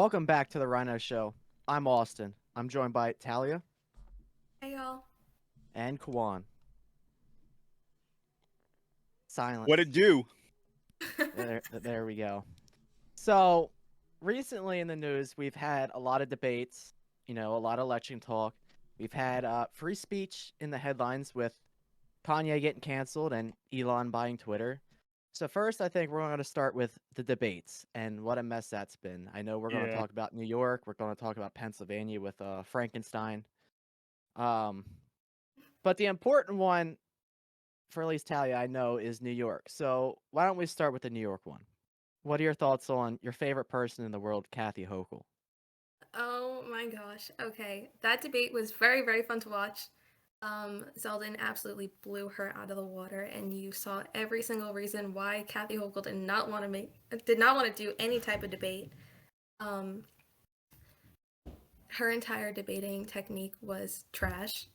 Welcome back to the Rhino Show. I'm Austin. I'm joined by Talia Hey y'all. and Kwan. What Silence. it do? There we go. So, recently in the news, we've had a lot of debates, a lot of election talk. We've had free speech in the headlines with Kanye getting canceled and Elon buying Twitter. So first, I think we're going to start with the debates and what a mess that's been. I know we're going to Yeah. talk about New York. We're going to talk about Pennsylvania with Frankenstein. Um, but the important one, for at least Talia, I know, is New York. So why don't we start with the New York one? What are your thoughts on your favorite person in the world, Kathy Hochul? Oh my gosh. Okay. That debate was very, very fun to watch. Zeldin absolutely blew her out of the water, and you saw every single reason why Kathy Hochul did not want to do any type of debate. Um, her entire debating technique was trash,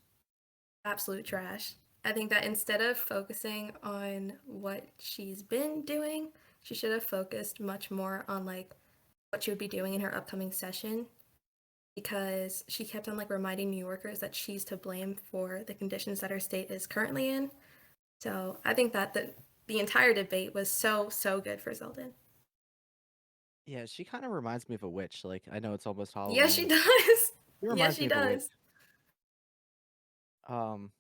absolute trash. I think that instead of focusing on what she's been doing, she should have focused much more on like what she would be doing in her upcoming session because she kept on like reminding New Yorkers that she's to blame for the conditions that our state is currently in. So I think that the entire debate was so good for Zeldin. Yeah, she kind of reminds me of a witch. Like, I know it's almost Yes, she Halloween. does. She Yes, reminds she me of a witch. does. Um,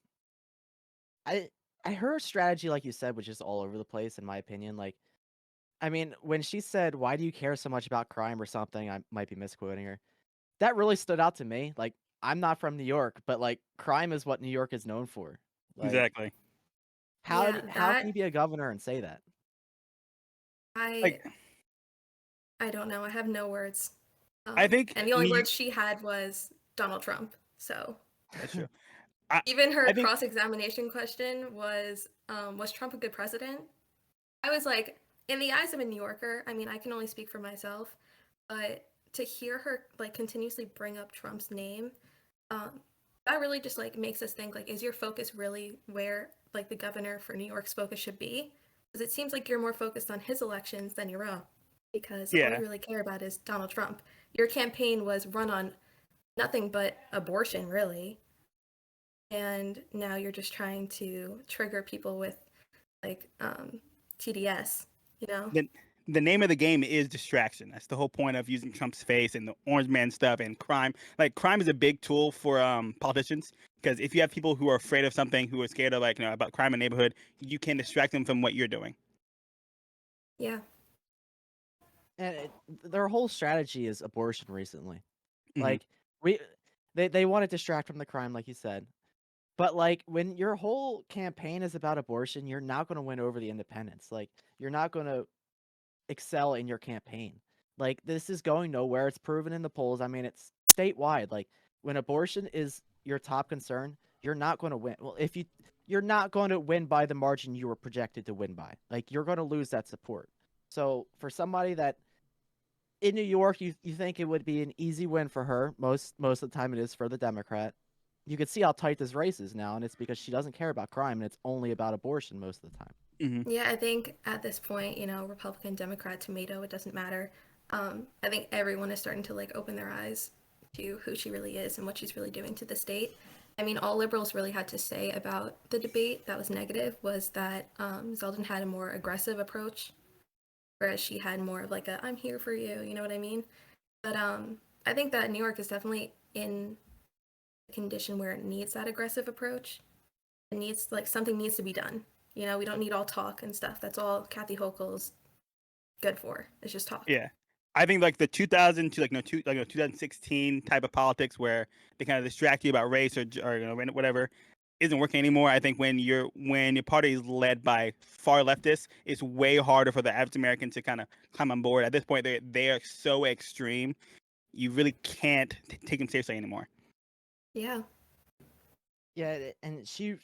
I I her strategy, like you said, was just all over the place, in my opinion. Like, I mean, when she said, "Why do you care so much about crime?" or something, I might be misquoting her. That really stood out to me. Like, I'm not from New York, but like, crime is what New York is known for. Like, Exactly. Yeah, how can that you be a governor and say that? I Like I don't know. I have no words. I think And the only words she had was Donald Trump. So that's true. I even her I think cross-examination question was Trump a good president? I was like, in the eyes of a New Yorker, I mean, I can only speak for myself, but to hear her like continuously bring up Trump's name, um, that really just like makes us think like, is your focus really where like the governor for New York's focus should be? Because it seems like you're more focused on his elections than your own, because all you yeah. really care about is Donald Trump. Your campaign was run on nothing but abortion, really, and now you're just trying to trigger people with like TDS, you know? The the name of the game is distraction. That's the whole point of using Trump's face and the orange man stuff and crime. Like crime is a big tool for politicians because if you have people who are afraid of something, who are scared of like about crime in the neighborhood, you can distract them from what you're doing. Yeah. And their whole strategy is abortion recently. Hmm. Like, we they want to distract from the crime, like you said. But like, when your whole campaign is about abortion, you're not going to win over the independents. Like, you're not going to excel in your campaign. Like, this is going nowhere. It's proven in the polls. I mean, it's statewide. Like, when abortion is your top concern, you're not going to win. Well, if you're not going to win by the margin you were projected to win by. Like, you're going to lose that support. So for somebody that in New York, you think it would be an easy win for her. Most of the time, it is for the Democrat. You can see how tight this race is now, and it's because she doesn't care about crime, and it's only about abortion most of the time. Hmm. Yeah, I think at this point, Republican, Democrat, tomato, it doesn't matter. I think everyone is starting to like open their eyes to who she really is and what she's really doing to the state. I mean, all liberals really had to say about the debate that was negative was that Zeldin had a more aggressive approach, whereas she had more of like a "I'm here for you," you know what I mean? But I think that New York is definitely in a condition where it needs that aggressive approach. It needs like something needs to be done. We don't need all talk and stuff. That's all Kathy Hochul's good for. It's just talk. Yeah. I think like the 2000 to like no two, like 2016 type of politics where they kind of distract you about race or whatever isn't working anymore. I think when your party is led by far leftists, it's way harder for the average American to kind of come on board. At this point, they are so extreme, you really can't take them seriously anymore. Yeah. Yeah, and she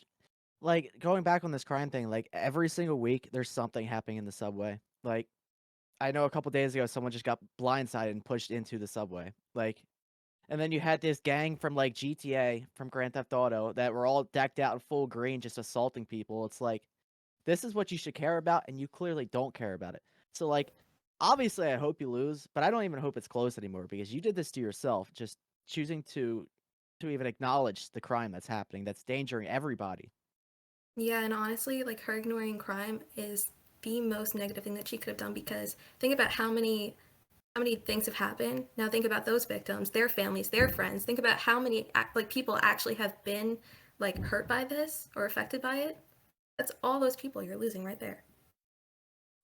like going back on this crime thing. Like every single week, there's something happening in the subway. Like I know a couple days ago, someone just got blindsided and pushed into the subway. Like, and then you had this gang from like GTA from Grand Theft Auto that were all decked out in full green, just assaulting people. It's like this is what you should care about, and you clearly don't care about it. So like, obviously I hope you lose, but I don't even hope it's close anymore because you did this to yourself, just choosing to even acknowledge the crime that's happening, that's endangering everybody. Yeah, and honestly, like her ignoring crime is the most negative thing that she could have done because think about how many things have happened. Now think about those victims, their families, their friends. Think about how many like people actually have been like hurt by this or affected by it. That's all those people you're losing right there.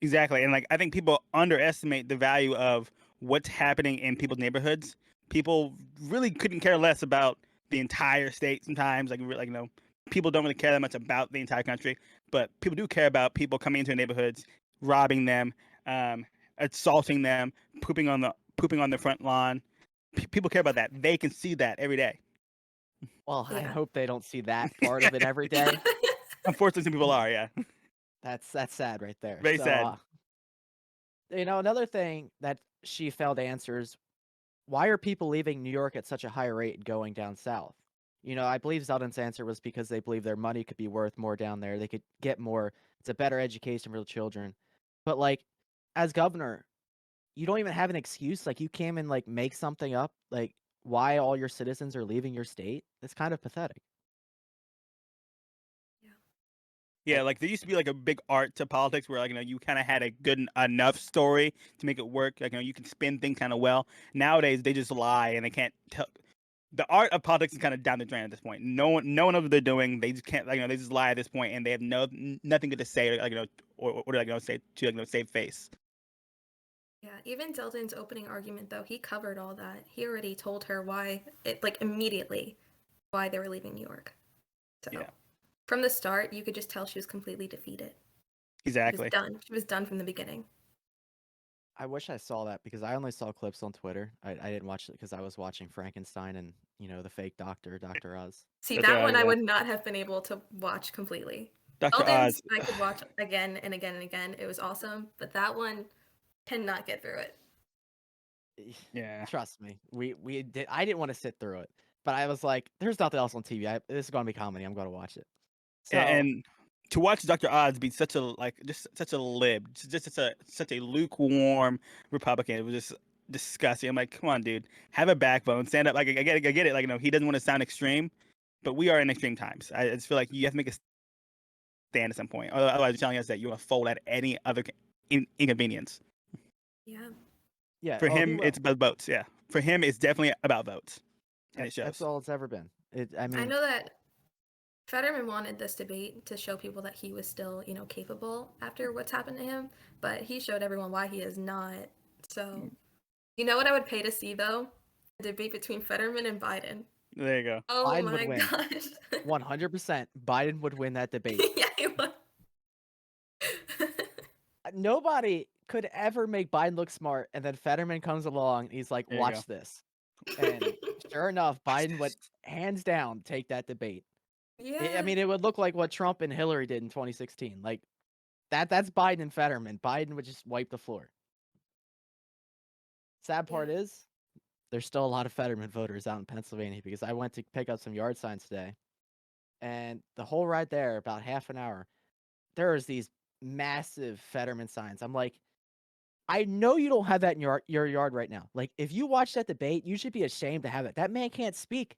Exactly. And like I think people underestimate the value of what's happening in people's neighborhoods. People really couldn't care less about the entire state sometimes. Like people don't really care that much about the entire country, but people do care about people coming into their neighborhoods, robbing them, um, assaulting them, pooping on the front lawn. People care about that. They can see that every day. Well, I Yeah. hope they don't see that part of it every day. Unfortunately, some people are, yeah. That's sad right there. Very So, sad. another thing that she failed to answer is why are people leaving New York at such a high rate and going down south? I believe Zeldin's answer was because they believe their money could be worth more down there. They could get more. It's a better education for the children. But like, as governor, you don't even have an excuse. Like, you can't even like make something up. Like, why all your citizens are leaving your state? It's kind of pathetic. Yeah. Yeah, like there used to be like a big art to politics where like you kind of had a good enough story to make it work. Like you can spin things kind of well. Nowadays they just lie and they can't tell. The art of politics is kind of down the drain at this point. No one knows what they're doing. They just can't they just lie at this point and they have nothing good to say or say to save face. Yeah, even Zeldin's opening argument though, he covered all that. He already told her why it like immediately why they were leaving New York. So Yeah, from the start, you could just tell she was completely defeated. She was exactly. done. She was done from the beginning. I wish I saw that because I only saw clips on Twitter. I didn't watch it because I was watching Frankenstein and the fake doctor, Dr. Oz. See, Dr. that Oz, one I yeah. would not have been able to watch completely. Dr. Eldon's Oz. I could watch again and again and again. It was awesome, but that one cannot get through it. Yeah. Trust me, we did. I didn't want to sit through it, but I was like, "There's nothing else on TV. This is gonna be comedy. I'm gonna watch it." So And to watch Dr. Oz be such a just such a lib, just such a lukewarm Republican, it was just disgusting. I'm like, come on, dude, have a backbone, stand up. Like I get it. Like he doesn't want to sound extreme, but we are in extreme times. I just feel like you have to make a stand at some point. Otherwise, you're telling us that you want to fold at any other inconvenience. Yeah. yeah, For oh, he him, will. it's about votes. Yeah, for him, it's definitely about votes, and it That's shows. all it's ever been. I I mean, know that Fetterman wanted this debate to show people that he was still, capable after what's happened to him, but he showed everyone why he is not. So, you know what I would pay to see though? A debate between Fetterman and Biden. There you go. Oh Biden would my win. gosh. 100%. Biden would win that debate. Yeah, he would. Nobody could ever make Biden look smart, and then Fetterman comes along and he's like, There you go. "Watch this," and sure enough, Biden would hands down take that debate. I Yeah. mean, it would look like what Trump and Hillary did in 2016. Like that's Biden and Fetterman. Biden would just wipe the floor. Sad Yeah. part is there's still a lot of Fetterman voters out in Pennsylvania because I went to pick up some yard signs today, and the whole ride there, about half an hour, there was these massive Fetterman signs. I'm like, I know you don't have that in your yard right now. Like, if you watch that debate, you should be ashamed to have it. That man can't speak.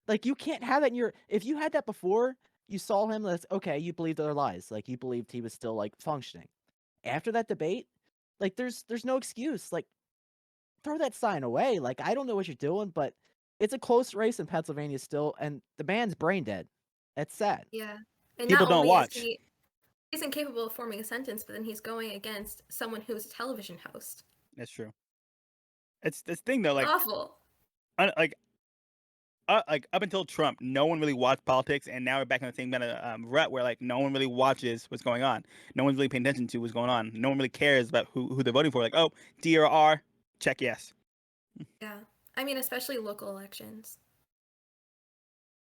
Like, you can't have it in your. If you had that before, you saw him. That's okay. You believed their lies. Like, you believed he was still like functioning. After that debate, like, there's no excuse. Like, throw that sign away. Like, I don't know what you're doing, but it's a close race in Pennsylvania still, and the man's brain dead. That's sad. Yeah. And People not don't only is watch. he's incapable of forming a sentence, but then he's going against someone who's a television host. That's true. It's this thing though, Awful. like up until Trump, no one really watched politics, and now we're back in the same kind of rut where like no one really watches what's going on. No one's really paying attention to what's going on. No one really cares about who they're voting for. Like, oh, D or R, check yes. Yeah. I mean, especially local elections.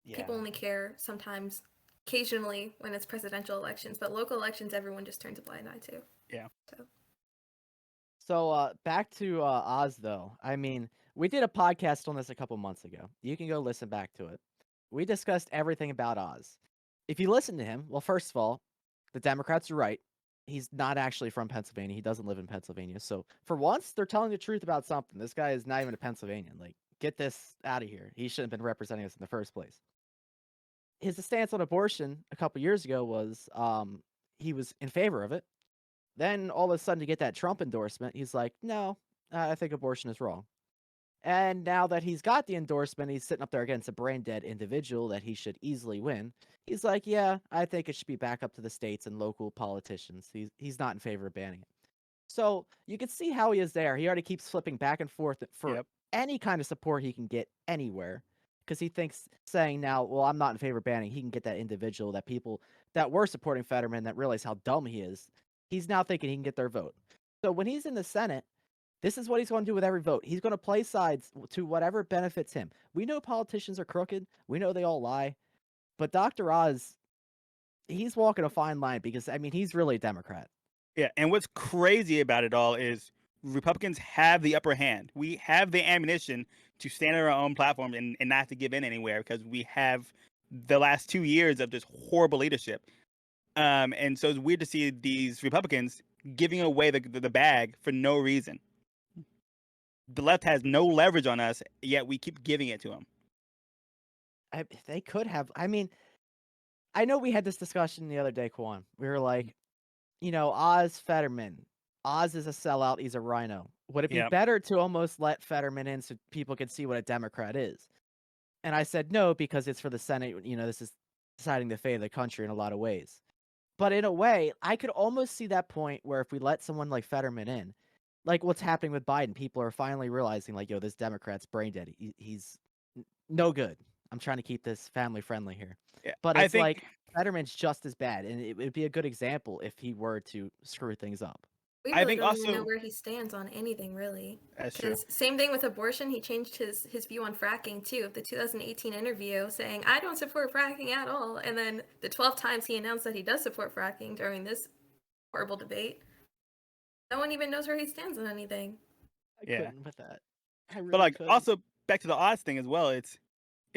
Yeah. People only care sometimes, occasionally, when it's presidential elections, but local elections, everyone just turns a blind eye to. Yeah. So back to Oz though. I mean, we did a podcast on this a couple months ago. You can go listen back to it. We discussed everything about Oz. If you listen to him, well, first of all, the Democrats are right. he's not actually from Pennsylvania. He doesn't live in Pennsylvania. So for once, they're telling the truth about something. This guy is not even a Pennsylvanian. Like, get this out of here. He shouldn't have been representing us in the first place. His stance on abortion a couple years ago was he was in favor of it. Then all of a sudden, to get that Trump endorsement, he's like, no, I think abortion is wrong. And now that he's got the endorsement, he's sitting up there against a brain dead individual that he should easily win. He's like, yeah, I think it should be back up to the states and local politicians. He's not in favor of banning it. So you can see how he is there. He already keeps flipping back and forth for Yep. any kind of support he can get anywhere. Because he thinks saying now, well, I'm not in favor of banning, he can get that individual, that people that were supporting Fetterman that realize how dumb he is. He's now thinking he can get their vote. So when he's in the Senate, this is what he's going to do with every vote. He's going to play sides to whatever benefits him. We know politicians are crooked. We know they all lie. But Dr. Oz, he's walking a fine line because, I mean, he's really a Democrat. Yeah, and what's crazy about it all is Republicans have the upper hand. We have the ammunition to stand on our own platform and not have to give in anywhere because we have the last 2 years of just horrible leadership. And so it's weird to see these Republicans giving away the bag for no reason. The left has no leverage on us, yet we keep giving it to them. They could have. I mean, I know we had this discussion the other day, Kwan. We were like, you know, Oz Fetterman. Oz is a sellout. He's a rhino. Would it be Yep. better to almost let Fetterman in so people could see what a Democrat is? And I said no, because it's for the Senate. You know, this is deciding the fate of the country in a lot of ways. But in a way, I could almost see that point where if we let someone like Fetterman in, like what's happening with Biden, people are finally realizing, like, yo, this Democrat's brain dead. He's no good. I'm trying to keep this family friendly here. Yeah, But I it's think like Fetterman's just as bad, and it would be a good example if he were to screw things up. We I really think don't even know also where he stands on anything, really. that's true. Because same thing with abortion, he changed his view on fracking too. The 2018 interview saying, I don't support fracking at all. And then the 12 times he announced that he does support fracking during this horrible debate, no one even knows where he stands on anything. I Yeah. couldn't with that. I really But like couldn't. also back to the odds thing as well. It's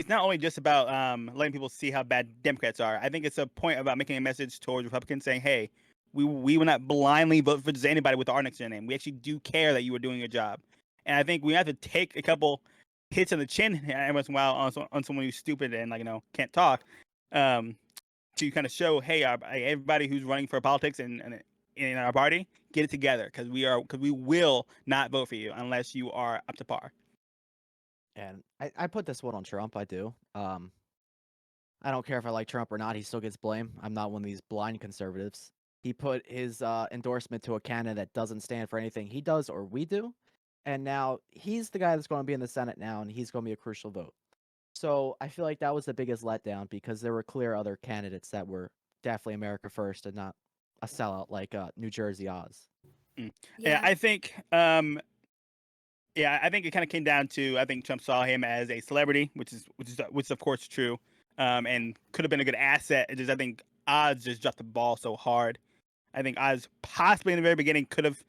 not only just about letting people see how bad Democrats are. I think it's a point about making a message towards Republicans saying, hey, we will not blindly vote for just anybody with our next to their name. We actually do care that you are doing your job. And I think we have to take a couple hits on the chin every once in a while on someone who's stupid and can't talk, to kind of show, hey, everybody who's running for politics and in our party, get it together because we will not vote for you unless you are up to par. And I put this one on Trump. I do. I don't care if I like Trump or not. He still gets blame. I'm not one of these blind conservatives. He put his endorsement to a candidate that doesn't stand for anything he does or we do. And now he's the guy that's going to be in the Senate now, and he's going to be a crucial vote. So I feel like that was the biggest letdown because there were clear other candidates that were definitely America first and not a sellout like New Jersey Oz. Yeah, I think I think it kind of came down to, I think Trump saw him as a celebrity, which is of course true, and could have been a good asset. It just, I think Oz just dropped the ball so hard. I think Oz possibly in the very beginning could have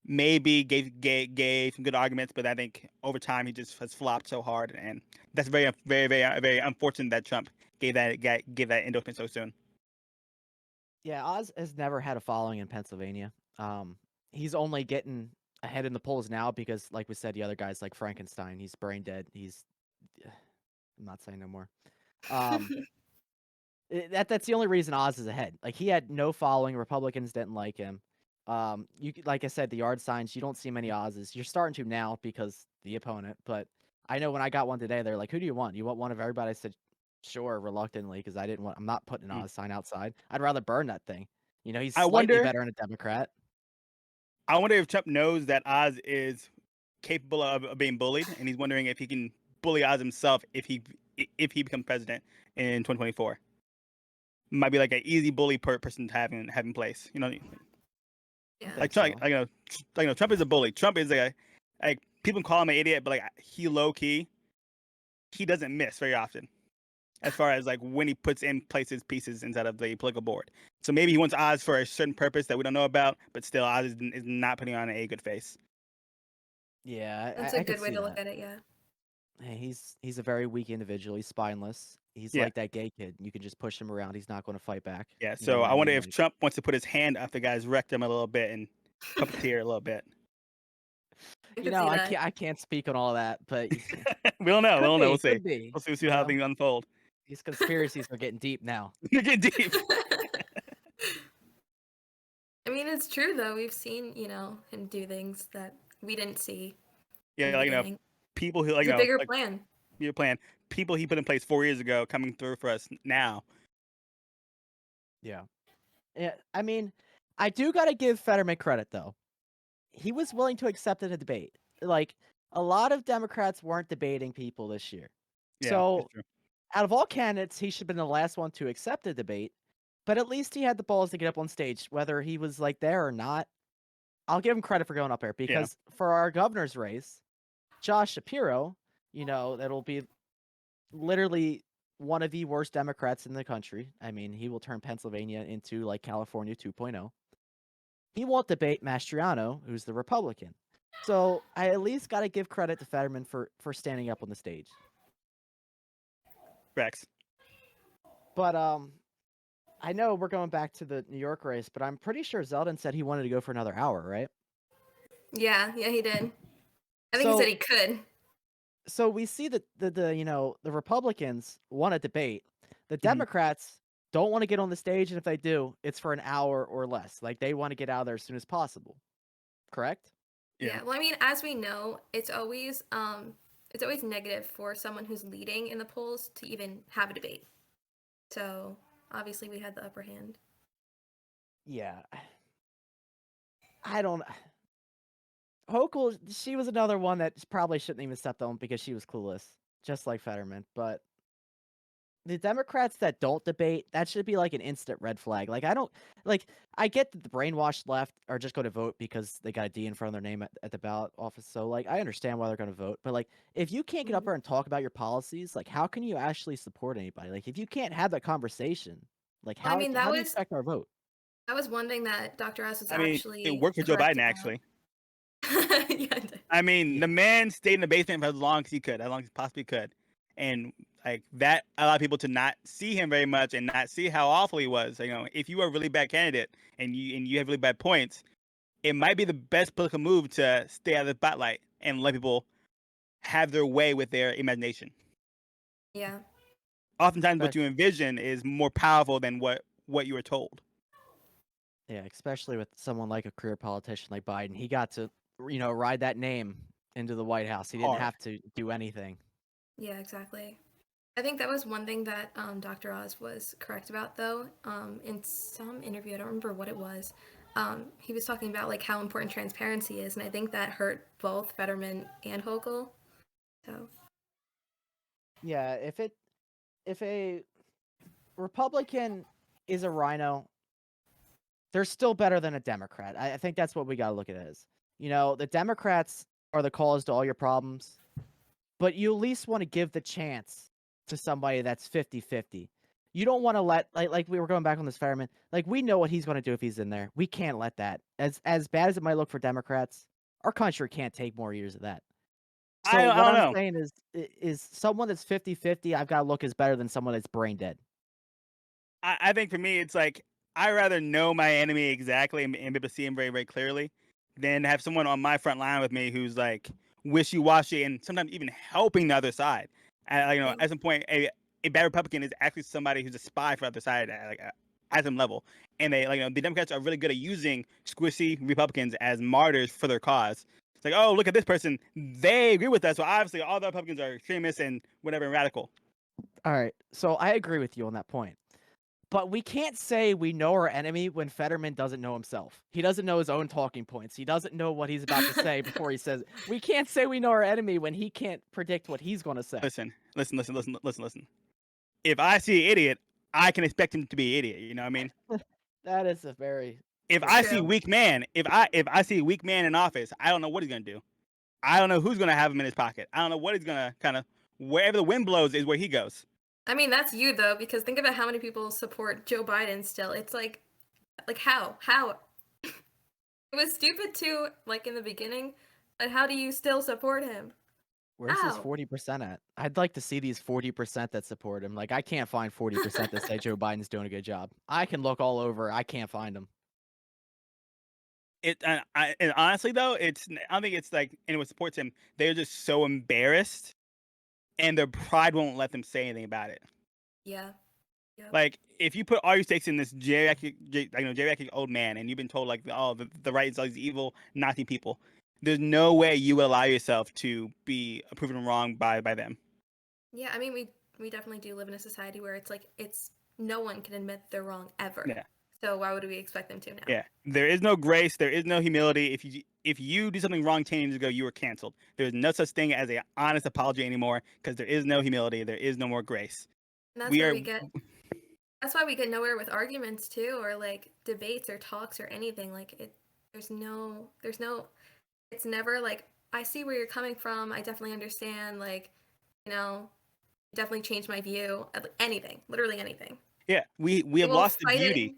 maybe gave some good arguments, but I think over time he just has flopped so hard, and that's very very unfortunate that Trump gave that endorsement so soon. Yeah, Oz has never had a following in Pennsylvania. He's only getting ahead in the polls now because, like we said, the other guy's like Frankenstein. He's brain dead. I'm not saying no more. That's the only reason Oz is ahead. Like, he had no following. Republicans didn't like him. Like I said, the yard signs, you don't see many Oz's. You're starting to now because the opponent. But I know when I got one today, they're like, "Who do you want? You want one of everybody?" I said, "Sure," reluctantly, because I'm not putting an Oz sign outside. I'd rather burn that thing. You know, he's I slightly wonder better than a Democrat. I wonder if Trump knows that Oz is capable of being bullied, and he's wondering if he can bully Oz himself if he becomes president in 2024. Might be like an easy bully person to have in place. You know, Yeah. like think Trump, so. Trump is a bully. Trump is like people call him an idiot, but like he low key, he doesn't miss very often, as far as like when he puts in places pieces inside of the political board. So maybe he wants Oz for a certain purpose that we don't know about, but still Oz is not putting on a good face. Yeah, That's I a could good way see to look that. at it, yeah. Hey, he's a very weak individual. He's spineless. He's Yeah. like that gay kid. You can just push him around. He's not going to fight back. Yeah. You know So what I I wonder mean? if Like, Trump wants to put his hand up the guy's rectum a little bit and puppeteer a little bit. I could see that. I can't speak on all that, but We don't know. We don't know. We'll see. could be. We'll see You how know, things unfold. these conspiracies are getting deep now. Get deep. I mean, it's true though. We've seen, him do things that we didn't see in Yeah, the like beginning. people who It's a bigger like plan. your plan. People he put in place 4 years ago coming through for us now. Yeah. Yeah. I mean, I do got to give Fetterman credit though. He was willing to accept a debate. Like a lot of Democrats weren't debating people this year. Yeah, that's So true. out of all candidates, he should have been the last one to accept a debate. But at least he had the balls to get up on stage, whether he was like there or not. I'll give him credit for going up there because for our governor's race, Josh Shapiro, that'll be literally one of the worst Democrats in the country. I mean, he will turn Pennsylvania into like California 2.0. He won't debate Mastriano, who's the Republican. So I at least got to give credit to Fetterman for standing up on the stage. Rex. But I know we're going back to the New York race, but I'm pretty sure Zeldin said he wanted to go for another hour, right? Yeah, he did. I think he said he could. So we see that the Republicans want to debate. The Democrats don't want to get on the stage, and if they do, it's for an hour or less. Like they want to get out of there as soon as possible. Correct? Yeah. Well, I mean, as we know, it's always negative for someone who's leading in the polls to even have a debate. So obviously, we had the upper hand. Yeah. I don't. Hochul, she was another one that probably shouldn't even stepped on because she was clueless, just like Fetterman. But the Democrats that don't debate, that should be like an instant red flag. Like I get that the brainwashed left are just going to vote because they got a D in front of their name at the ballot office. So like I understand why they're going to vote, but like if you can't get up there and talk about your policies, like how can you actually support anybody? Like if you can't have that conversation, like how do you expect our vote? That was one thing that Dr. S was actually it worked for Joe correct Biden about. actually. Yeah, it did. I mean, the man stayed in the basement for as long as he could, as long as he possibly could, and like that allowed people to not see him very much and not see how awful he was. If you are a really bad candidate and you have really bad points, it might be the best political move to stay out of the spotlight and let people have their way with their imagination. Yeah. Oftentimes, what you envision is more powerful than what you were told. Yeah, especially with someone like a career politician like Biden. He got to, ride that name into the White House. He didn't have to do anything. Yeah, exactly. I think that was one thing that Dr. Oz was correct about, though. In some interview, I don't remember what it was, he was talking about like how important transparency is, and I think that hurt both Fetterman and Hochul. So. Yeah, if a Republican is a rhino, they're still better than a Democrat. I think that's what we got to look at it as. The Democrats are the cause to all your problems, but you at least want to give the chance to somebody that's 50-50. You don't want to let like we were going back on this Fetterman. Like we know what he's going to do if he's in there. We can't let that. As bad as it might look for Democrats, our country can't take more years of that. So I what don't I'm know. saying is someone that's 50-50, I've got to look as better than someone that's brain dead. I think for me, it's like I rather know my enemy exactly and be able to see him very, very clearly than have someone on my front line with me who's like wishy-washy and sometimes even helping the other side. At some point, a bad Republican is actually somebody who's a spy for the other side at some level. And the Democrats are really good at using squishy Republicans as martyrs for their cause. It's like, oh, look at this person. They agree with us. So obviously all the Republicans are extremists and whatever and radical. All right. So I agree with you on that point. But we can't say we know our enemy when Fetterman doesn't know himself. He doesn't know his own talking points. He doesn't know what he's about to say before he says it. We can't say we know our enemy when he can't predict what he's going to say. Listen. If I see an idiot, I can expect him to be an idiot. You know what I mean? That is a very. If I see a weak man, if I see a weak man in office, I don't know what he's gonna do. I don't know who's gonna have him in his pocket. I don't know what he's gonna kind of wherever the wind blows is where he goes. I mean, that's you though, because think about how many people support Joe Biden still. It's like how? It was stupid too, like in the beginning, but how do you still support him? Where's his How? 40% at? I'd like to see these 40% that support him. Like, I can't find 40% that say Joe Biden's doing a good job. I can look all over. I can't find them. And honestly though, I don't think it's like anyone supports him. They're just so embarrassed, and their pride won't let them say anything about it. Yeah. Yep. Like, if you put all your stakes in this geriatric old man, and you've been told like, oh, the right is all these evil Nazi people, there's no way you will allow yourself to be proven wrong by them. Yeah, I mean, we definitely do live in a society where it's like no one can admit they're wrong ever. Yeah. So why would we expect them to now? Yeah, there is no grace. There is no humility. If you do something wrong 10 years ago, you were canceled. There's no such thing as an honest apology anymore, because there is no humility. There is no more grace. And that's We why are. we get. That's why we get nowhere with arguments too, or like debates or talks or anything. Like there's no. It's never like, I see where you're coming from. I definitely understand. Like, definitely changed my view. Anything, literally anything. Yeah, we They have won't lost the fight it. beauty.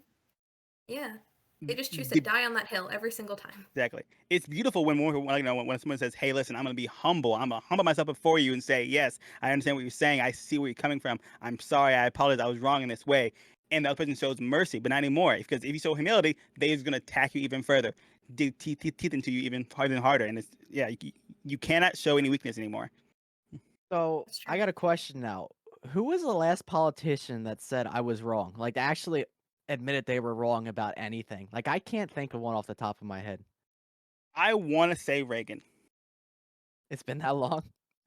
Yeah, they just choose to The- die on that hill every single time. Exactly. It's beautiful when when someone says, "Hey, listen, I'm going to be humble. I'm going to humble myself before you and say, yes, I understand what you're saying. I see where you're coming from. I'm sorry. I apologize. I was wrong in this way." And the other person shows mercy, but not anymore. Because if you show humility, they're just going to attack you even further, dig teeth into you even harder and harder. And you cannot show any weakness anymore. So That's true. I got a question now. Who was the last politician that said I was wrong? Like, they actually admitted they were wrong about anything. Like, I can't think of one off the top of my head. I want to say Reagan. It's been that long.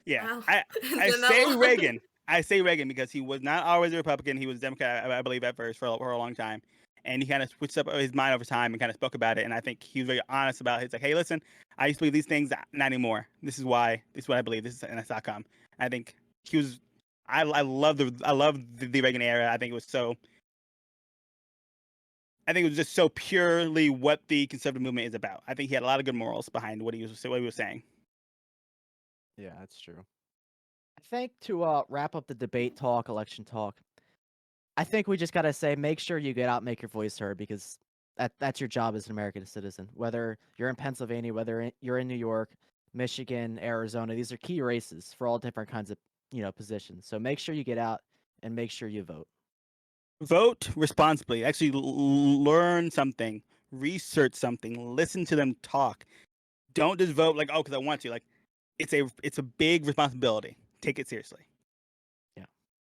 Yeah, Wow. I It's been that say long. Reagan. I say Reagan because he was not always a Republican. He was a Democrat, I believe, at first for a long time, and he kind of switched up his mind over time and kind of spoke about it. And I think he was very honest about it. He's like, "Hey, listen, I used to believe these things, not anymore. This is why. This is what I believe. This is and that's outcome." I think he was. I love the Reagan era. I think it was so. I think it was just so purely what the conservative movement is about. I think he had a lot of good morals behind what he was saying. Yeah, that's true. I think to wrap up the debate talk, election talk, I think we just gotta say, make sure you get out, and make your voice heard, because that's your job as an American citizen. Whether you're in Pennsylvania, you're in New York, Michigan, Arizona, these are key races for all different kinds of positions. So make sure you get out and make sure you vote. Vote responsibly. Actually, learn something, research something, listen to them talk. Don't just vote like, oh, because I want to. Like, it's a big responsibility. Take it seriously. Yeah,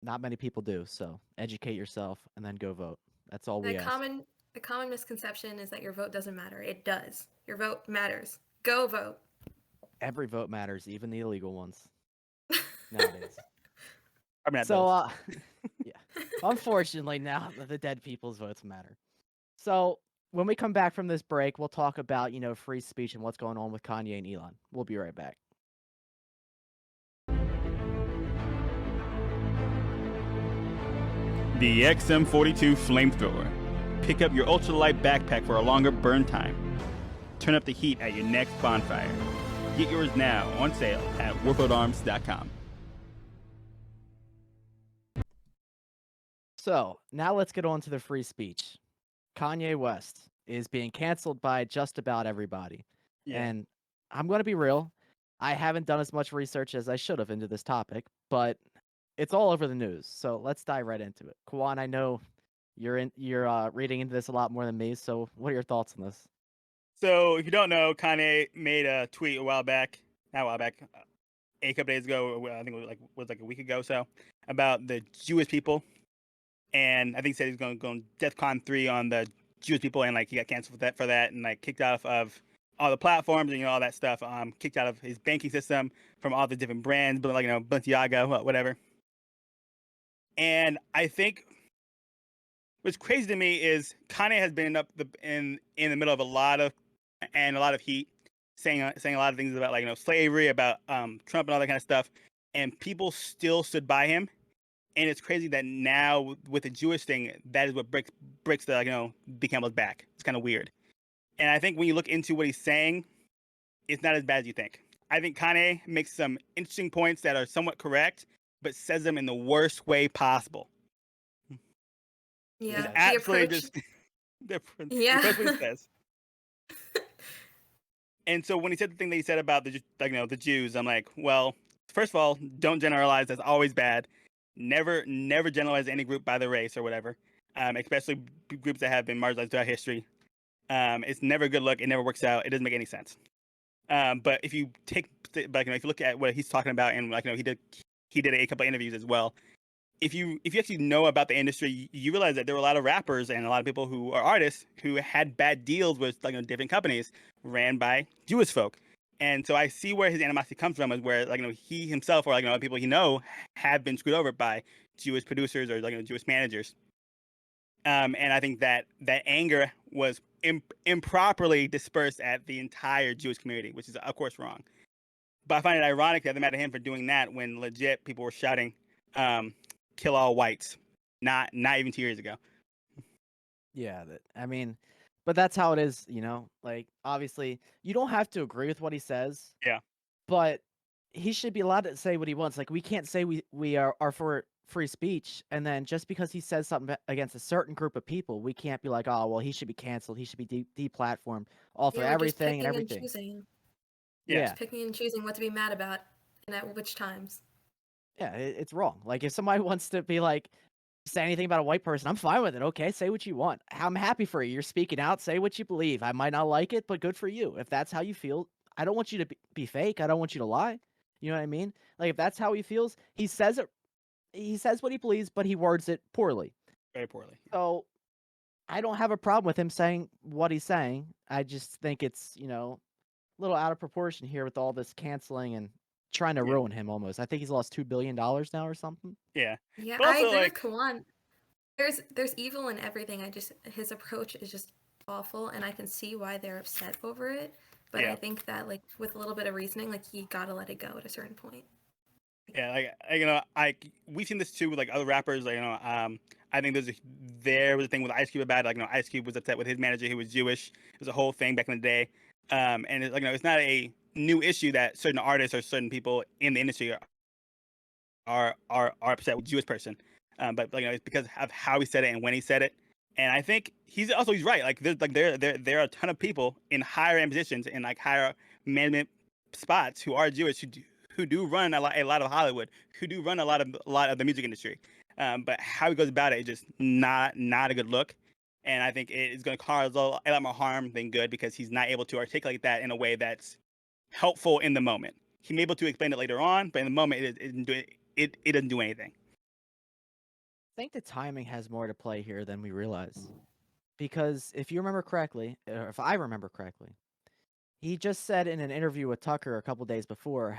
not many people do. So educate yourself and then go vote. That's all we The ask. common misconception is that your vote doesn't matter. It does. Your vote matters. Go vote. Every vote matters, even the illegal ones nowadays. I mean, So, yeah, unfortunately, now the dead people's votes matter. So, when we come back from this break, we'll talk about, free speech and what's going on with Kanye and Elon. We'll be right back. the XM42 flamethrower. Pick up your ultralight backpack for a longer burn time. Turn up the heat at your next bonfire. Get yours now on sale at warfieldarms.com. So, now let's get on to the free speech. Kanye West is being canceled by just about everybody. Yeah. And I'm going to be real. I haven't done as much research as I should have into this topic, but it's all over the news. So let's dive right into it. Kwan, I know you're reading into this a lot more than me. So what are your thoughts on this? So if you don't know, Kanye made a tweet not a couple days ago. I think it was like a week ago or so, about the Jewish people, and I think he said he's going to go on DEFCON 3 on the Jewish people, and like he got canceled for that, and like kicked out of all the platforms and all that stuff. Kicked out of his banking system from all the different brands, but like Balenciaga, whatever. And I think what's crazy to me is Kanye has been in the middle of a lot of heat, saying a lot of things about slavery, about Trump and all that kind of stuff, and people still stood by him. And it's crazy that now with the Jewish thing, that is what breaks the camel's back. It's kind of weird. And I think when you look into what he's saying, it's not as bad as you think. I think Kanye makes some interesting points that are somewhat correct, but says them in the worst way possible. Yeah, It's absolutely approach. just different. Yeah. That's what he says. And so when he said the thing that he said about the Jews, I'm like, well, first of all, don't generalize. That's always bad. Never generalize any group by their race or whatever. Especially groups that have been marginalized throughout history. It's never a good look. It never works out. It doesn't make any sense. But if you take, like, if you look at what he's talking about, and like, he did a couple of interviews as well. If you actually know about the industry, you realize that there were a lot of rappers and a lot of people who are artists who had bad deals with different companies ran by Jewish folk. And so I see where his animosity comes from, is where he himself or other people have been screwed over by Jewish producers or Jewish managers. And I think that anger was improperly dispersed at the entire Jewish community, which is of course wrong. But I find it ironic that they're mad at him for doing that when legit people were shouting, "Kill all whites," not even 2 years ago. Yeah, but that's how it is, like, obviously you don't have to agree with what he says. Yeah. But he should be allowed to say what he wants. Like, we can't say we are for free speech, and then just because he says something against a certain group of people, we can't be like, oh well, he should be canceled, he should be deplatformed off of Yeah, we're just everything and picking and everything. choosing. Yeah. Just picking and choosing what to be mad about and at which times. Yeah, it's wrong. Like, if somebody wants to be like, say anything about a white person, I'm fine with it. Okay, say what you want. I'm happy for you. You're speaking out. Say what you believe. I might not like it, but good for you. If that's how you feel, I don't want you to be fake. I don't want you to lie. You know what I mean? Like, if that's how he feels, he says it. He says what he believes, but he words it poorly. Very poorly. So I don't have a problem with him saying what he's saying. I just think it's, a little out of proportion here with all this canceling and trying to ruin him almost. I think he's lost $2 billion now or something. Yeah, But I also, agree with Kawan. There's evil in everything. His approach is just awful, and I can see why they're upset over it. But I think that, like, with a little bit of reasoning, like, you gotta let it go at a certain point. Yeah, we've seen this too with other rappers. I think there was a thing with Ice Cube about it. Ice Cube was upset with his manager who was Jewish. It was a whole thing back in the day. And it's not a new issue that certain artists or certain people in the industry are upset with Jewish person. But it's because of how he said it and when he said it. And I think he's right. There are a ton of people in higher end positions in higher management spots who are Jewish who do run a lot of Hollywood, who do run a lot of the music industry. But how he goes about it is just not a good look. And I think it's going to cause a lot more harm than good, because he's not able to articulate that in a way that's helpful in the moment. He may be able to explain it later on, but in the moment, it doesn't do anything. I think the timing has more to play here than we realize. Because if you remember correctly, or if I remember correctly, he just said in an interview with Tucker a couple days before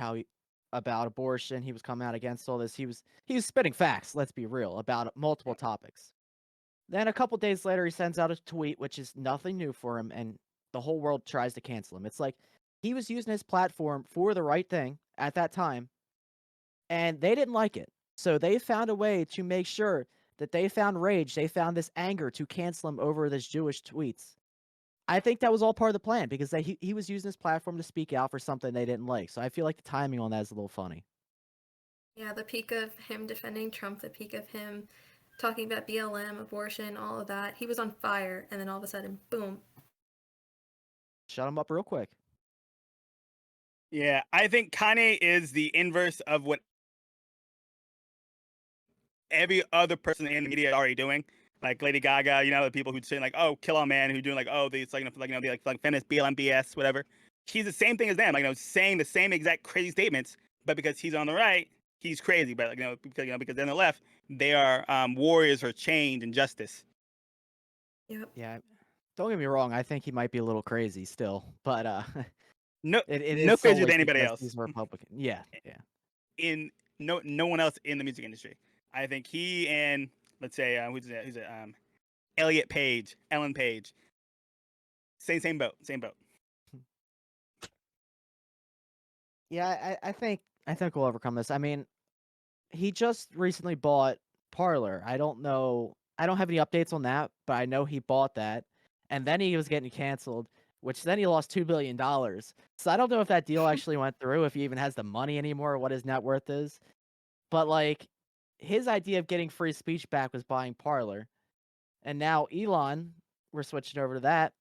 about abortion, he was coming out against all this. He was spitting facts, let's be real, about multiple topics. Then a couple days later, he sends out a tweet, which is nothing new for him, and the whole world tries to cancel him. It's like he was using his platform for the right thing at that time, and they didn't like it. So they found a way to make sure that they found rage, they found this anger to cancel him over this Jewish tweets. I think that was all part of the plan, because he was using his platform to speak out for something they didn't like. So I feel like the timing on that is a little funny. Yeah, the peak of him defending Trump, the peak of him talking about BLM, abortion, all of that. He was on fire, and then all of a sudden, boom. Shut him up real quick. Yeah, I think Kanye is the inverse of what every other person in the media is already doing. Like Lady Gaga, the people who say "Oh, kill all man," who doing these the feminist BLM BS, whatever. He's the same thing as them, saying the same exact crazy statements, but because he's on the right, he's crazy. But because they're on the left, they are warriors for change and justice. Yep. Yeah, don't get me wrong. I think he might be a little crazy still, but no is crazier than solely anybody because else. he's a Republican. Yeah. In no one else in the music industry. I think he and let's say who's it? Ellen Page. Same boat. Yeah, I think we'll overcome this. I mean, he just recently bought Parler. I don't know. I don't have any updates on that, but I know he bought that, and then he was getting canceled, which then he lost $2 billion. So I don't know if that deal actually went through, if he even has the money anymore, or what his net worth is. But his idea of getting free speech back was buying Parler, and now Elon, we're switching over to that.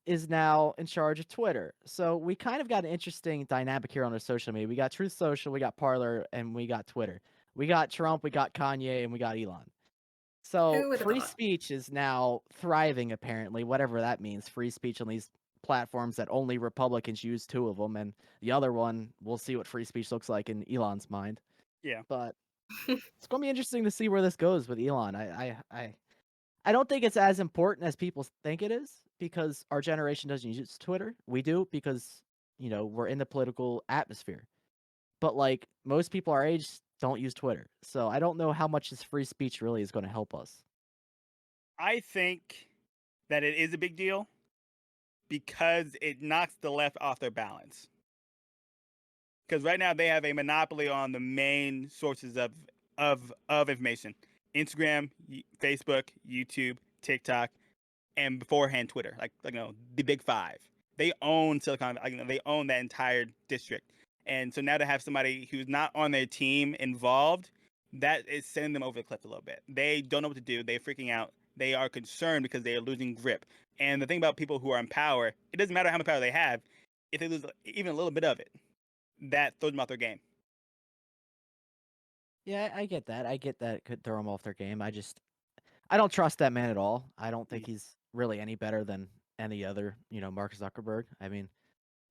is now in charge of Twitter. So we kind of got an interesting dynamic here on our social media. We got Truth Social, we got Parler, and we got Twitter. We got Trump, we got Kanye, and we got Elon. So Who would have free thought? speech is now thriving, apparently, whatever that means. Free speech on these platforms that only Republicans use, two of them, and the other one, we'll see what free speech looks like in Elon's mind. Yeah. But it's gonna be interesting to see where this goes with Elon. I don't think it's as important as people think it is because our generation doesn't use Twitter. We do because, we're in the political atmosphere. But like most people our age don't use Twitter. So I don't know how much this free speech really is going to help us. I think that it is a big deal because it knocks the left off their balance. Because right now they have a monopoly on the main sources of information: Instagram, Facebook, YouTube, TikTok, and beforehand Twitter. The big five. They own Silicon. They own that entire district. And so now to have somebody who's not on their team involved, that is sending them over the cliff a little bit. They don't know what to do. They're freaking out. They are concerned because they are losing grip. And the thing about people who are in power, it doesn't matter how much power they have. If they lose even a little bit of it, that throws them off their game. Yeah, I get that. I get that it could throw them off their game. I don't trust that man at all. I don't think he's really any better than any other, Mark Zuckerberg. I mean,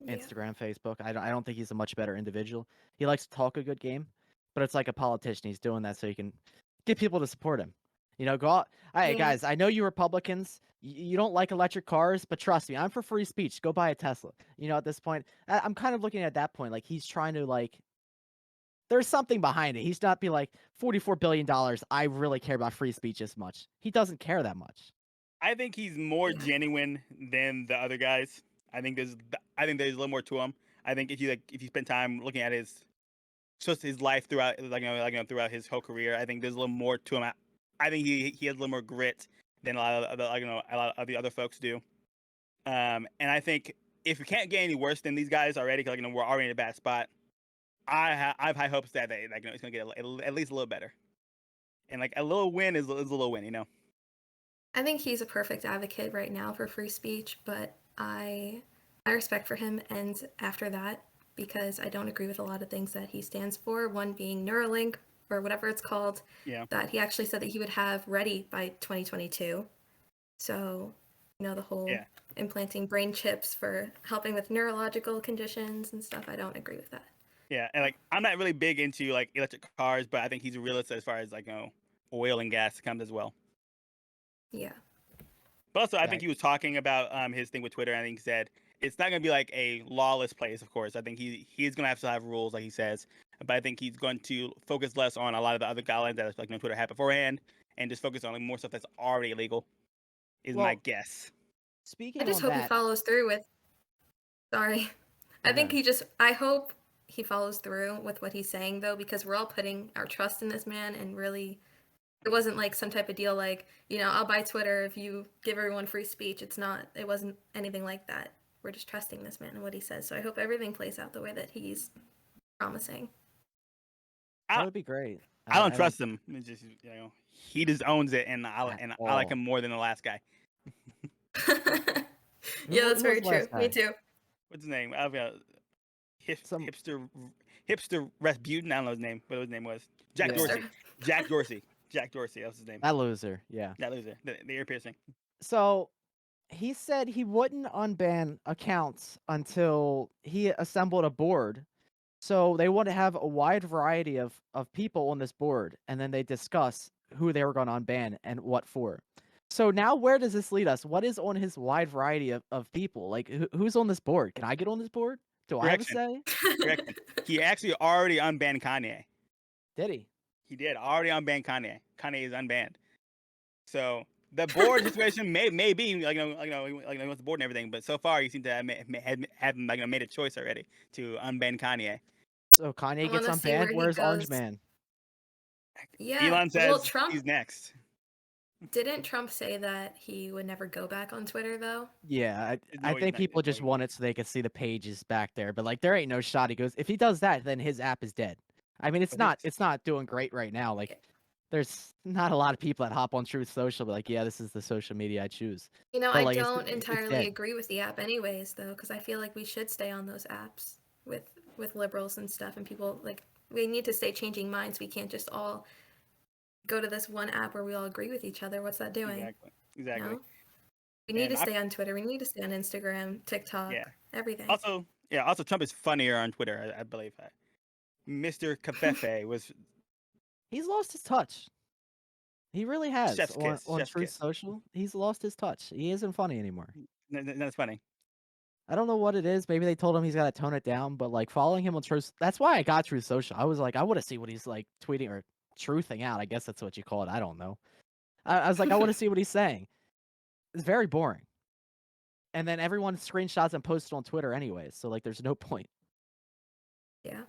Yeah. Instagram, Facebook. I don't think he's a much better individual. He likes to talk a good game, but it's like a politician. He's doing that so he can get people to support him. Go out. Hey, Yeah. guys, I know you Republicans, you don't like electric cars, but trust me, I'm for free speech. Go buy a Tesla. At this point, I'm kind of looking at that point like he's trying to there's something behind it. He's not be like $44 billion. I really care about free speech as much. He doesn't care that much. I think he's more Yeah. genuine than the other guys. I think there's a little more to him. I think if you spend time looking at his life throughout throughout his whole career, I think there's a little more to him. I think he has a little more grit than a lot of the other folks do. And I think if we can't get any worse than these guys already, because we're already in a bad spot, I have high hopes that it's gonna get at least a little better. And a little win is a little win. I think he's a perfect advocate right now for free speech, but my respect for him ends after that because I don't agree with a lot of things that he stands for. One being Neuralink or whatever it's called. Yeah. That he actually said that he would have ready by 2022. So, the whole implanting brain chips for helping with neurological conditions and stuff. I don't agree with that. Yeah, and I'm not really big into electric cars, but I think he's a realist as far as oil and gas comes as well. Yeah. But also, I think he was talking about his thing with Twitter. I think he said it's not going to be like a lawless place. Of course, I think he's going to have rules, like he says. But I think he's going to focus less on a lot of the other guidelines that Twitter had beforehand, and just focus on more stuff that's already illegal. Is my guess. Speaking I just on hope that, he follows through with. Sorry, I think I hope he follows through with what he's saying though, because we're all putting our trust in this man, and really, it wasn't like some type of deal like, I'll buy Twitter if you give everyone free speech. It wasn't anything like that. We're just trusting this man and what he says. So I hope everything plays out the way that he's promising. That would be great. I don't trust him. It's just he just owns it, and I like him more than the last guy. Yeah, that's very true. Me too. What's his name? I've got hipster Rasputin. I don't know his name. What his name was? Jack Dorsey. Jack Dorsey. Jack Dorsey. That was his name. That loser. Yeah. That loser. The ear piercing. So he said he wouldn't unban accounts until he assembled a board. So they want to have a wide variety of people on this board, and then they discuss who they were going to unban and what for. So now where does this lead us? What is on his wide variety of people? Like, who's on this board? Can I get on this board? Do I have a say? Correction. He actually already unbanned Kanye. Did he? He did already unban Kanye. Kanye is unbanned. So the board situation may be he wants the board and everything, but so far he seems to have made a choice already to unban Kanye. So Kanye gets unbanned. Where's Orange Man? Yeah. Elon says he's next. Didn't Trump say that he would never go back on Twitter though? Yeah, I think people just want it so they can see the pages back there. But there ain't no shot. He goes, if he does that, then his app is dead. I mean, it's not doing great right now. there's not a lot of people that hop on Truth Social, be like, yeah, this is the social media I choose. You know, But I like, don't it's entirely dead. agree with the app anyways, though, because I feel like we should stay on those apps with liberals and stuff, and people like we need to stay changing minds. We can't just all go to this one app where we all agree with each other. What's that doing? Exactly. No? We need And to stay on Twitter. We need to stay on Instagram, TikTok, yeah. everything. Also, Trump is funnier on Twitter, I believe. Mr. Kafefe was He's lost his touch. He really has chef's kiss. on Chef's Truth kiss. Social. He's lost his touch. He isn't funny anymore. That's funny. I don't know what it is. Maybe they told him he's got to tone it down, but like following him on Truth, that's why I got Truth Social. I was like, I want to see what he's like tweeting or truthing out. I guess that's what you call it. I don't know. I was like, I want to see what he's saying. It's very boring. And then everyone screenshots and posts it on Twitter anyways. So like, there's no point. Yeah.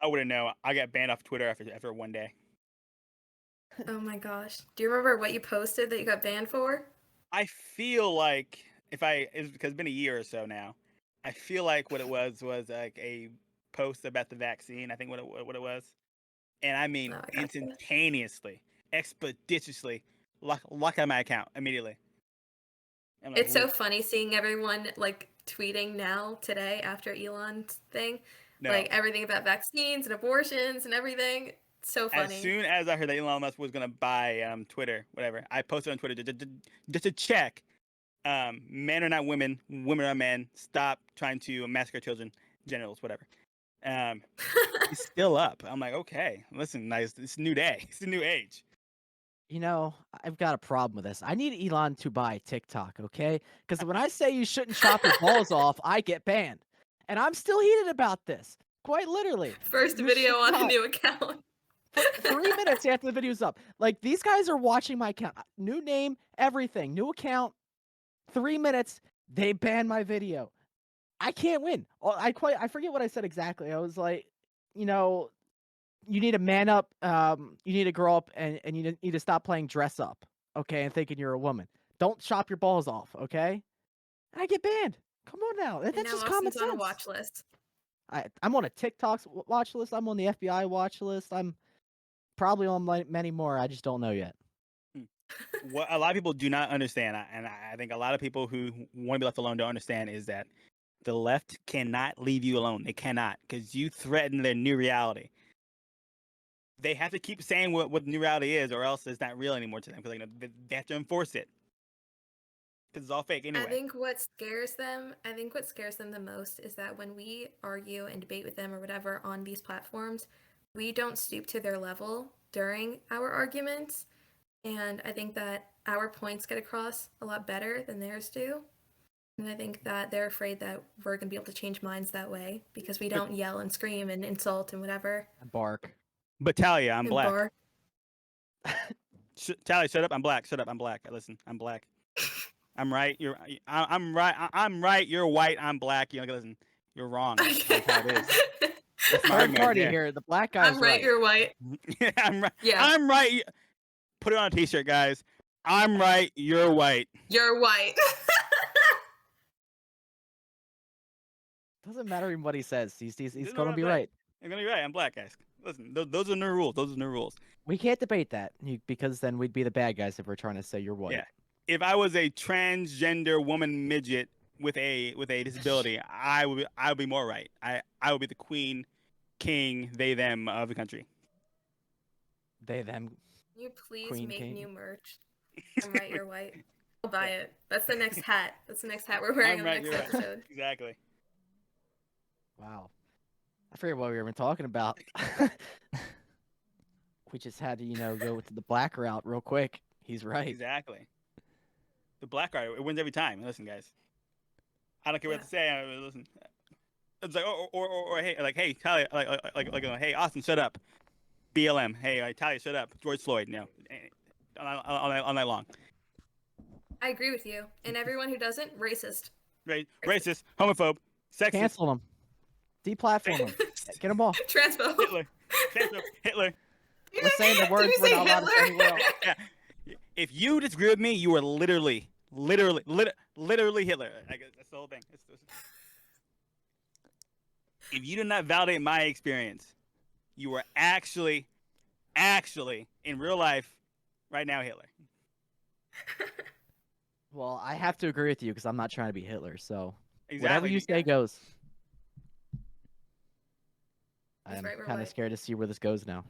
I wouldn't know. I got banned off Twitter after one day. Oh my gosh. Do you remember what you posted that you got banned for? I feel like it's because it's been a year or so now. I feel like what it was like a post about the vaccine. I think what it was, and I mean Oh, I gotcha. instantaneously, expeditiously, lock out my account immediately. I'm like, It's so funny seeing everyone like tweeting now today after Elon's thing, no. like everything about vaccines and abortions and everything. It's so funny. As soon as I heard that Elon Musk was gonna buy Twitter, whatever, I posted on Twitter just to check. Men are not women. Women are men. Stop trying to massacre children, genitals, whatever. It's still up. I'm like, okay, listen, nice. It's a new day. It's a new age. You know, I've got a problem with this. I need Elon to buy TikTok, okay? Because when I say you shouldn't chop your balls off, I get banned. And I'm still heated about this. Quite literally. First You video should on a not. new account. For 3 minutes after the video's up. Like, these guys are watching my account. New name, everything. New account. 3 minutes, they ban my video. I can't win. I forget what I said exactly. I was like, you know, you need to man up. You need to grow up, and you need to stop playing dress up, okay, and thinking you're a woman. Don't chop your balls off, okay? And I get banned. Come on now. And That's now just common Austin's on a sense. watch list. I'm on a TikTok watch list. I'm on the FBI watch list. I'm probably on many more. I just don't know yet. What a lot of people do not understand, and I think a lot of people who want to be left alone don't understand, is that the left cannot leave you alone. They cannot, because you threaten their new reality. They have to keep saying what new reality is, or else it's not real anymore to them. Because they have to enforce it, because it's all fake anyway. I think what scares them the most is that when we argue and debate with them or whatever on these platforms, we don't stoop to their level during our arguments. And I think that our points get across a lot better than theirs do. And I think that they're afraid that we're going to be able to change minds that way because we don't yell and scream and insult and whatever. Bark. But Talia, I'm And black. bark. Talia, shut up. I'm black. Shut up. I'm black. Listen, I'm black. I'm right. I'm right. I'm right. You're white. I'm black. Listen. You're wrong. That's how it is. That's my Third party yeah. here. The black guy's I'm right. You're white. Yeah, I'm right. Yeah. I'm right. Put it on a t-shirt, guys. I'm right. You're white. You're white. Doesn't matter even what he says. He's Doesn't gonna matter be what I'm right. I'm gonna be right. I'm black, guys. Listen, those are new rules. Those are new rules. We can't debate that because then we'd be the bad guys if we're trying to say you're white. Yeah. If I was a transgender woman midget with a disability, I would be more right. I would be the queen, king, they them of the country. They them. Can you please Queen make King. new merch? I'm right. You're white. I'll buy it. That's the next hat. That's the next hat we're wearing I'm on right. the You're next right. episode. Exactly. Wow. I forget what we were even talking about. We just had to, go to the black route real quick. He's right. Exactly. The black guy, it wins every time. Listen, guys. I don't care what to say. Listen. It's like, or hey, like, hey, Talia, hey, Austin, shut up. BLM, hey, Talia, shut up. George Floyd, all night long. I agree with you. And everyone who doesn't, racist. Racist, homophobe, sexist. Cancel them. Deplatform them. Get them off. Transpo. Hitler. We're saying the words we're not allowed to say anywhere else. Yeah. If you disagree with me, you are literally Hitler. That's the whole thing. If you do not validate my experience, you are actually actually, in real life, right now, Hitler. Well, I have to agree with you because I'm not trying to be Hitler. So Exactly. whatever you say goes. He's I'm right, we're kind of right. scared to see where this goes now.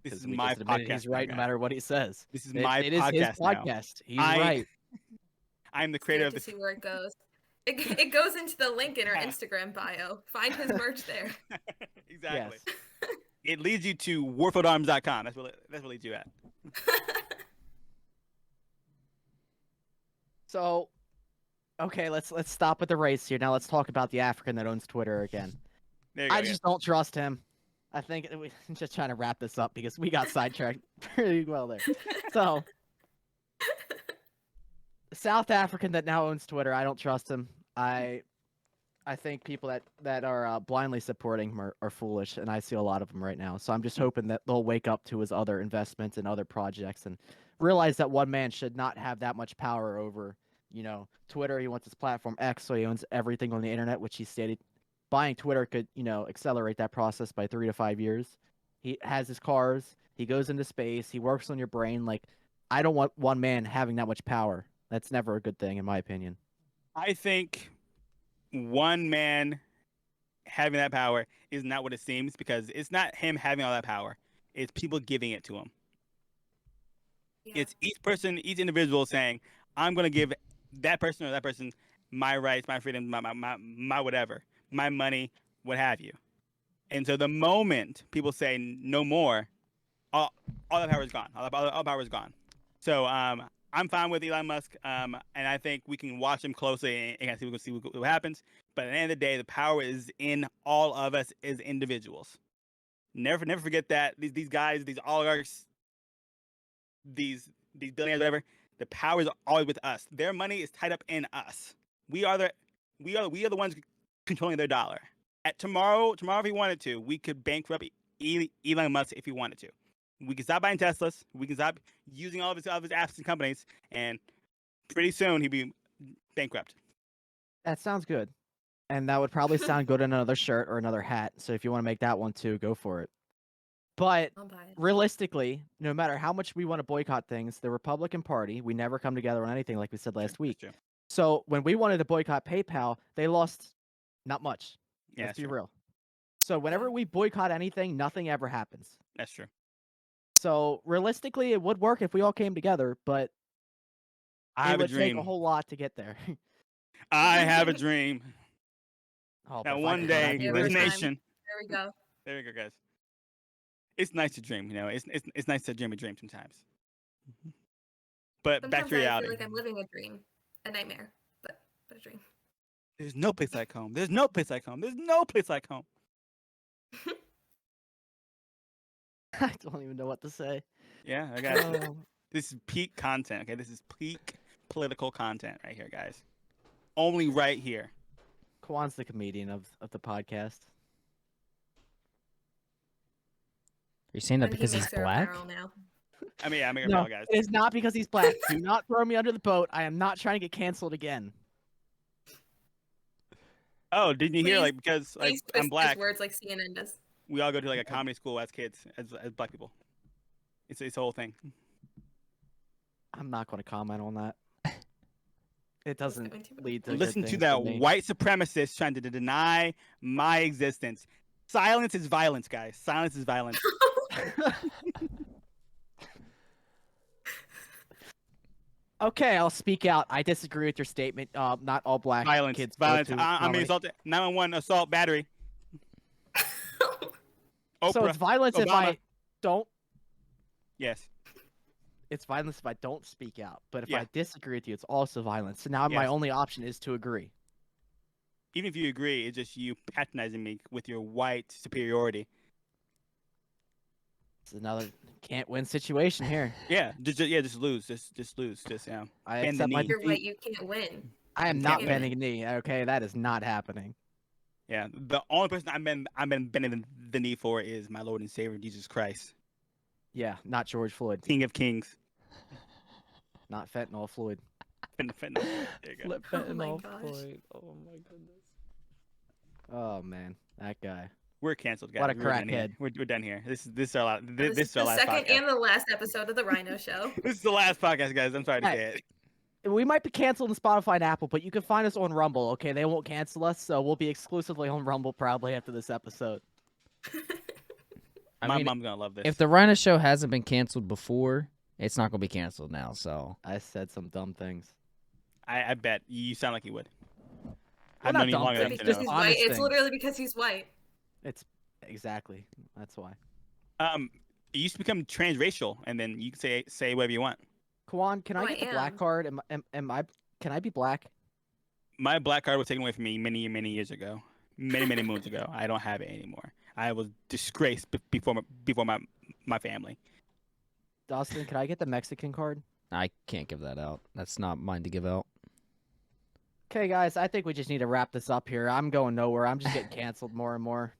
This 'Cause is we my just admitted podcast he's now, right no guys. matter what he says. This is my It is his podcast now. podcast. He's I- right. I'm the creator Scared of to this. see where it goes. It goes into the link in our Instagram bio. Find his merch there. Exactly. Yes. It leads you to warfieldarms.com. That's what leads you at. So, okay, let's stop with the race here. Now let's talk about the African that owns Twitter again. There you go. I just don't trust him. I think we're just trying to wrap this up because we got sidetracked pretty well there. So, the South African that now owns Twitter, I don't trust him. I think people that are blindly supporting him are foolish, and I see a lot of them right now. So I'm just hoping that they'll wake up to his other investments and other projects and realize that one man should not have that much power over, Twitter. He wants his platform X, so he owns everything on the internet, which he stated buying Twitter could, accelerate that process by 3 to 5 years. He has his cars. He goes into space. He works on your brain. Like, I don't want one man having that much power. That's never a good thing, in my opinion. I think one man having that power is not what it seems, because it's not him having all that power. It's people giving it to him. Yeah. It's each individual saying, I'm going to give that person or that person my rights, my freedom, my whatever, my money, what have you. And so the moment people say no more, all that power is gone. All power is gone. So I'm fine with Elon Musk, and I think we can watch him closely and see what happens. But at the end of the day, the power is in all of us as individuals. Never forget that these guys, these oligarchs, these billionaires, whatever, the power is always with us. Their money is tied up in us. We are the ones controlling their dollar. At tomorrow, if we wanted to, we could bankrupt Elon Musk if we wanted to. We can stop buying Teslas. We can stop using all of his assets and companies, and pretty soon he'd be bankrupt. That sounds good. And that would probably sound good in another shirt or another hat. So if you want to make that one too, go for it. But I'll buy it. realistically, no matter how much we want to boycott things, the Republican Party, we never come together on anything like we said last week. That's true. So when we wanted to boycott PayPal, they lost not much. Yeah, Let's be true. real. So whenever Yeah. we boycott anything, nothing ever happens. That's true. So realistically, it would work if we all came together, but I it have a would take a dream. whole lot to get there. I have a dream Oh, but that if I one could go, day that'd be Yeah, this racist. time. nation. There we go. There we go, guys. It's nice to dream. It's nice to dream a dream sometimes. But back Sometimes to I reality. feel like I'm living a dream, a nightmare, but a dream. There's no place like home. There's no place like home. There's no place like home. I don't even know what to say. Yeah, I got it. Oh, This is peak content. Okay, this is peak political content right here, guys. Only right here. Kwan's the comedian of the podcast. Are you saying that And he because he's makes their black? apparel now. I mean, I'm No, guys. it is not because he's black. Do not throw me under the boat. I am not trying to get canceled again. Oh, didn't you hear? Please- Like, because like Please I'm twist black, his words like CNN does. we all go to like a comedy school as kids, as black people. It's a whole thing. I'm not going to comment on that. It doesn't going to, but- lead to good Listen to things that for me. white supremacist trying to deny my existence. Silence is violence, guys. Silence is violence. Okay, I'll speak out. I disagree with your statement. Not all black Violence. kids go Violence. to I'm comedy. assaulted. 911 assault battery. Oprah. So it's violence if Obama. I don't. Yes. It's violence if I don't speak out. But if Yeah. I disagree with you, it's also violence. So now my Yes. only option is to agree. Even if you agree, it's just you patronizing me with your white superiority. It's another can't win situation here. Yeah, just lose, just lose, yeah. I Bend the accept my knee. You're defeat. white, you can't win. I am You not can't win. bending a knee. Okay, that is not happening. Yeah, the only person I've been bending the knee for is my Lord and Savior Jesus Christ, Yeah, not George Floyd. King of Kings. Not fentanyl Floyd. There you go. Flip Oh my fentanyl gosh. Floyd. Oh my goodness. Oh man, that guy. We're canceled, guys. What a We're done here. crackhead. We're done here. This is our last. This This is is our the last second podcast. and the last episode of the Rhino Show. This is the last podcast, guys. I'm sorry to Hey. say it. We might be canceled on Spotify and Apple, but you can find us on Rumble. Okay, they won't cancel us, so we'll be exclusively on Rumble probably after this episode. I My mean, mom's gonna love this. if the Rhino Show hasn't been canceled before, it's not gonna be canceled now. So I said some dumb things. I bet you sound like you would. Well, I've not known you dumb long enough things, to Because know. he's Honest white. It's things. literally because he's white. It's exactly that's why. You used to become transracial, and then you can say whatever you want. Kwan, can I Oh, get I the black am. card? Am I? Can I be black? My black card was taken away from me many years ago, many moons ago. I don't have it anymore. I was disgraced before my family. Dustin, can I get the Mexican card? I can't give that out. That's not mine to give out. Okay, guys, I think we just need to wrap this up here. I'm going nowhere. I'm just getting canceled more and more.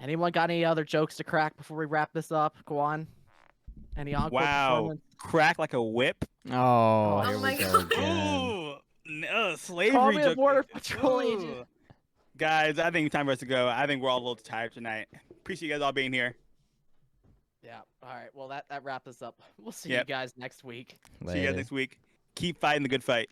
Anyone got any other jokes to crack before we wrap this up? Kwan? Any encore Wow, performance? crack like a whip. Oh, Oh here my we go God. again. Ooh, no, slavery. Call me a joke. border patrol agent. Ooh. Guys, I think it's time for us to go. I think we're all a little tired tonight. Appreciate you guys all being here. Yeah. All right. Well, that wraps us up. We'll see you Yep. guys next week. See you guys Later. next week. Keep fighting the good fight.